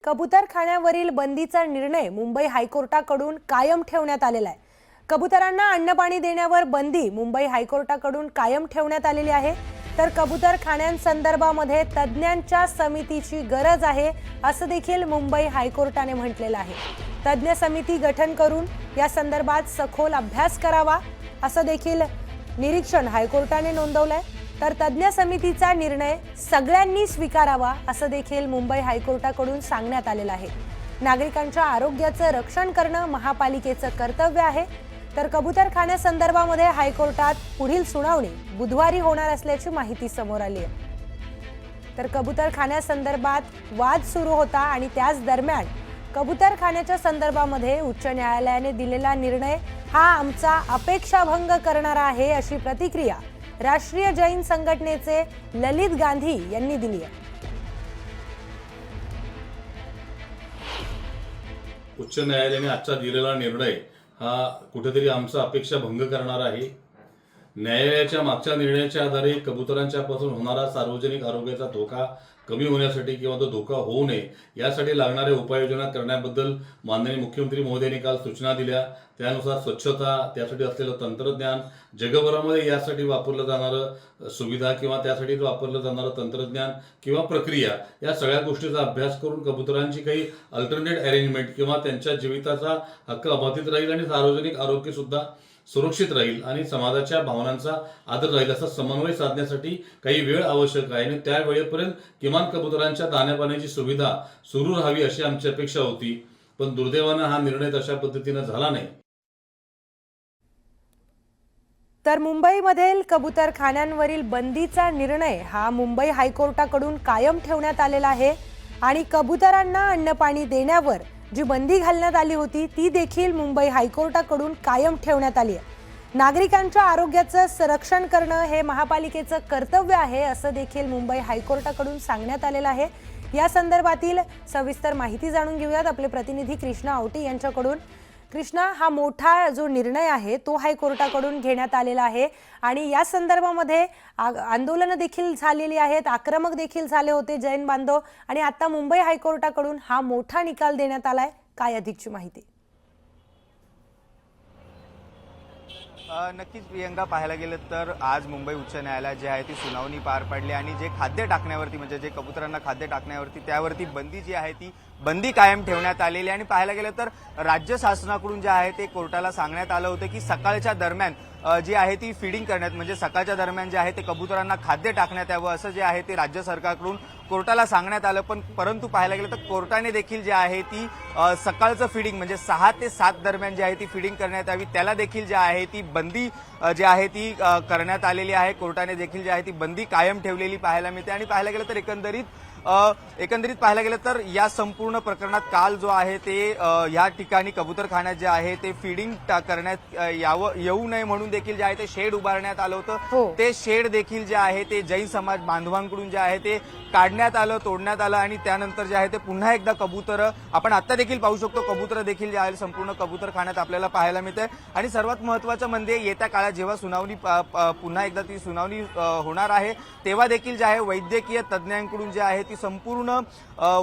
कबूतरखान्यावरील बंदीचा निर्णय मुंबई हायकोर्टाकडून कायम ठेवण्यात आलेला आहे। कबूतरांना अन्नपाणी देण्यावर बंदी मुंबई हायकोर्टाकडून कायम ठेवण्यात आलेली आहे। तर कबूतरखान्यांसंदर्भामध्ये तज्ञांच्या समितीची गरज आहे असं देखील मुंबई हायकोर्टाने म्हटलेलं आहे। तज्ञ समिती गठन करून या संदर्भात सखोल अभ्यास करावा असं देखील निरीक्षण हायकोर्टाने नोंदवलंय। तर तज्ञ समितीचा निर्णय सगळ्यांनी स्वीकारावा असं देखील मुंबई हायकोर्टाकडून सांगण्यात आलेलं आहे। नागरिकांच्या आरोग्याचं रक्षण करणं महापालिकेचं कर्तव्य आहे। तर कबूतरखान्यासंदर्भामध्ये हायकोर्टात पुढील सुनावणी बुधवारी होणार असल्याची माहिती समोर आली आहे। तर कबूतरखान्यासंदर्भात वाद सुरू होता आणि त्याच दरम्यान कबूतरखान्याच्या संदर्भामध्ये उच्च न्यायालयाने दिलेला निर्णय हा आमचा अपेक्षाभंग करणारा आहे अशी प्रतिक्रिया राष्ट्रीय जैन संघटनेचे ललित गांधी यांनी दिली आहे। उच्च न्यायालयाने आजचा दिलेला निर्णय हा कुठेतरी आमचा अपेक्षाभंग करणारा आहे। न्यायालयाच्या मागच्या निर्णयाच्या आधारे कबुतरांच्या पासून होणारा सार्वजनिक आरोग्याचा धोका कमी होण्यासाठी किंवा तो धोका होऊ नये यासाठी लागणाऱ्या उपाययोजना करण्याबद्दल माननीय मुख्यमंत्री महोदयांनी काल सूचना दिल्या। त्यानुसार स्वच्छता, त्यासाठी असलेलं तंत्रज्ञान, जगभरामध्ये यासाठी वापरलं जाणारं सुविधा किंवा त्यासाठी वापरलं जाणारं तंत्रज्ञान किंवा प्रक्रिया या सगळ्या गोष्टीचा अभ्यास करून कबुतरांची काही अल्टरनेट अरेंजमेंट किंवा त्यांच्या जीविताचा हक्क अबाधित राहील आणि सार्वजनिक आरोग्य सुद्धा सुरक्षित राहील आणि समाजाच्या भावनांचा आदर राहील असा समन्वय साधण्यासाठी काही वेळ आवश्यक आहे आणि त्या वेळेपर्यंत किमान कबुतरांच्या दाण्यापाण्याची सुविधा सुरू राहावी अशी आमची अपेक्षा होती। पण दुर्दैवानं हा निर्णय तशा पद्धतीने झाला नाही। तर मुंबईमधील कबूतरखान्यांवरील बंदीचा निर्णय हा मुंबई हायकोर्टाकडून कायम ठेवण्यात आलेला आहे आणि कबूतरांना अन्नपाणी देण्यावर जी बंदी घालण्यात आली होती ती देखील मुंबई हायकोर्टाकडून कायम ठेवण्यात आली आहे। नागरिकांच्या आरोग्याचं संरक्षण करणं हे महापालिकेचं कर्तव्य आहे असं देखील मुंबई हायकोर्टाकडून सांगण्यात आलेलं आहे। या संदर्भातील सविस्तर माहिती जाणून घेऊयात आपले प्रतिनिधी कृष्णा आवटी यांच्याकडून। कृष्णा, हा मोठा जो निर्णय आहे तो हायकोर्टाकडून घेण्यात आलेला आहे आणि या संदर्भामध्ये आंदोलन देखील झालेली आहेत, आक्रमक देखील झाले होते जैन बांधव आणि आता मुंबई हायकोर्टाकडून हा मोठा निकाल देण्यात आलाय। काय अधिकची माहिती? नक्कीच प्रियंका, पाहायला गेलं तर आज मुंबई उच्च न्यायालयात जे आहे ती सुनावणी पार पडली आणि जे खाद्य टाकण्यावरती म्हणजे जे कबुतरांना खाद्य टाकण्यावरती त्यावरती बंदी जी आहे ती बंदी कायम ठेवण्यात आलेली आणि पाहायला गेलं तर राज्य शासनाकडून जे आहे ते कोर्टाला सांगण्यात आलं होतं की सकाळच्या दरम्यान जी आहे ती फीडिंग करण्यात म्हणजे सकाळच्या दरम्यान जे आहे ते कबुतरांना खाद्य टाकण्यात यावं असं जे आहे ते राज्य सरकारकडून कोर्टाला सांगण्यात आलं। परंतु पाहायला गेलं तर कोर्टाने देखील जे आहे ती सकाळचं फीडिंग म्हणजे 6 ते 7 दरम्यान जी आहे ती फीडिंग करण्यात यावी त्याला देखील जे आहे ती बंदी जी आहे ती करण्यात आलेली आहे। कोर्टाने देखील जी आहे ती बंदी कायम ठेवलेली पाहायला मिळते आणि पाहायला गेलं तर एकंदरीत पाहायला गेलं तर या संपूर्ण प्रकरणात काल जो आहे ते या ठिकाणी कबूतरखान्यात जे आहे ते फीडिंग करण्यात येऊ नये म्हणून देखील जे आहे ते शेड उभारण्यात आलं होतं। ते शेड देखील जे आहे ते जैन समाज बांधवांकडून जे आहे ते काढण्यात आलं, तोडण्यात आलं आणि त्यानंतर जे आहे ते पुन्हा एकदा कबूतर आपण आता देखील पाहू शकतो कबूतर देखील जे आहे संपूर्ण कबूतरखान्यात आपल्याला पाहायला मिळते। आणि सर्वात महत्त्वाचं म्हणजे येत्या काळात जेव्हा सुनावणी पुन्हा एकदा ती सुनावणी होणार आहे तेव्हा देखील जे आहे वैद्यकीय तज्ज्ञांकडून जे आहे ती संपूर्ण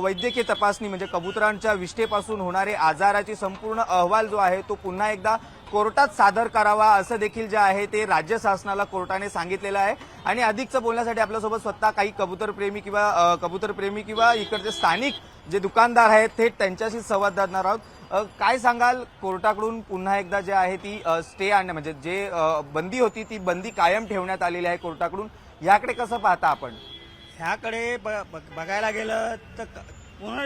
वैद्यकीय तपासणी म्हणजे कबुतरांच्या विष्ठेपासून होणारे आजाराची संपूर्ण अहवाल जो आहे तो पुन्हा एकदा कोर्टात सादर करावा असं देखील जे आहे ते राज्य शासनाला कोर्टाने सांगितलेलं आहे। आणि अधिकचं बोलण्यासाठी आपल्यासोबत स्वतः काही कबूतरप्रेमी किंवा इकडचे स्थानिक जे दुकानदार आहेत थेट त्यांच्याशी संवाद साधणार आहोत। काय सांगाल, कोर्टाकडून पुन्हा एकदा जे आहे ती स्टे आणणं म्हणजे जे बंदी होती ती बंदी कायम ठेवण्यात आलेली आहे कोर्टाकडून, याकडे कसं पाहता आपण? ह्याकडे बघायला गेलं तर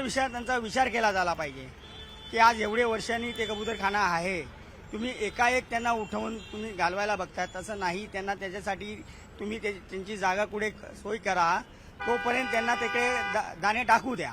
त्यांचा विचार केला झाला पाहिजे की आज एवढे वर्षांनी ते कबूतरखाना आहे, तुम्ही एकाएक त्यांना उठवून तुम्ही घालवायला बघता तसं नाही। त्यांना त्याच्यासाठी तुम्ही त्यांची जागा कुठे सोय करा, तोपर्यंत त्यांना तिकडे दाणे टाकू द्या।